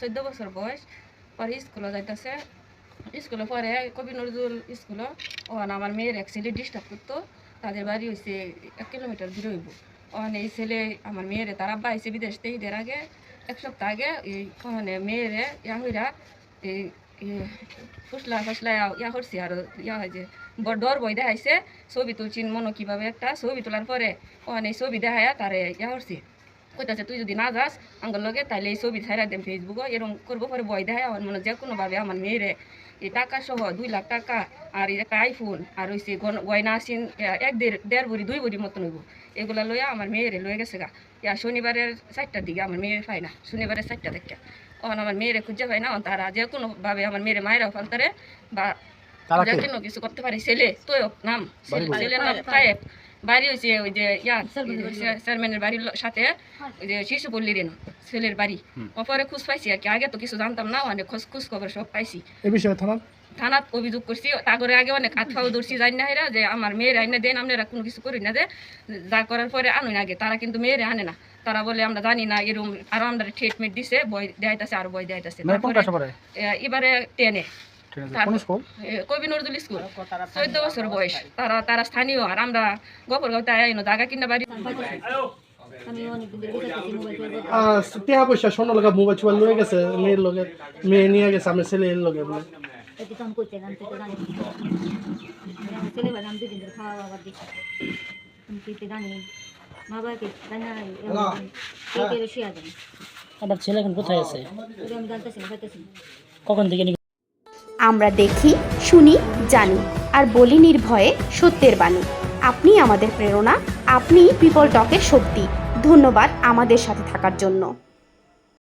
14 বছর বয়স, পরে স্কুলে যাইতেছে। স্কুলে পরে কবি নজরুল স্কুলে ওখানে আমার মেয়ের এক ছেলে ডিস্টার্ব করতো। তাদের বাড়ি হয়েছে 1 কিলোমিটার দূরে হইব। ওখানে এই ছেলে আমার মেয়েরে তারা বাইছে বিদেশ থেকে ঈদের আগে 1 সপ্তাহ আগে এই ওখানে মেয়েরে হইরা এই ফুসলা ফাসলা করছে আর হয় যে ডর বই দেখাইছে। ছবি তুলছি মনে কীভাবে একটা ছবি তোলার পরে ওখানে এই ছবি দেখায় তারে করছে, কইতাছে তুই যদি না যাস আঙ্গল লগে তাহলে এই ছবি ছাড়া দেন ফেসবুকে, এরকম করবো। পরে বই দেখায় আমার মনে যে কোনোভাবে আমার মেয়েরে এই টাকা সহ 2 লাখ টাকা আর একটা আইফোন আর হয়েছে গয়না আসিন 1.5 ভরি 2 ভরি মতন হইব, এগুলা লইয়া আমার মেয়েরে লয়ে গেছে গা। শনিবারের 4টার দিকে আমার মেয়ের পাই না, শনিবারের 4টা থেকে তখন আমার মেয়েরে খুঁজে পাই না। তারা যে কোনোভাবে আমার মেয়েরে মায়েরাও ফালতারে বা কোনো কিছু করতে পারে। ছেলে তো নাম ছেলের নাম ফায়েব, বাড়ি হয়েছে ওই যে চেয়ারম্যানের বাড়ির সাথে ওই যে শিশু পল্লীর ছেলের বাড়ি। পরে খোঁজ পাইছি আর কি, আগে তো কিছু জানতাম না, অনেক খোঁজ খবর সব পাইছি। এই বিষয়ে থানাত অভিযোগ করছি। তারপরে আগে অনেক হাত পাও ধরছি জানি না এরা যে আমার মেয়ের আইনে দেন, আপনারা কোনো কিছু করি না, যে যা করার পরে আনুন আগে। তারা কিন্তু মেয়েরে আনে না, তারা বলে আমরা জানি না, এরকম আরো আমরা ট্রিটমেন্ট দিছে, বই দেখাইতেছে আর বই দেখাইতেছে। এবারে 10-এ কবি নজরুল স্কুল, 14 বছর বয়স। তারা স্থানীয়, আর আমরা গোপরগাঁওতে আইনো জায়গা কিনা বাড়ি। টিয়া পয়সা সোনার লগা মোবাইল ছোবাইল লয়ে গেছে, মেয়ের লগে মেয়ে নিয়ে গেছে আমার ছেলের লগে বলে। আমার ছেলে এখন কোথায় আছে? কখন থেকে? আমরা দেখি, শুনি, জানি আর বলি নির্ভয়ে সত্যের বাণী। আপনি আমাদের প্রেরণা, আপনি পিপল টকের শক্তি। ধন্যবাদ আমাদের সাথে থাকার জন্য।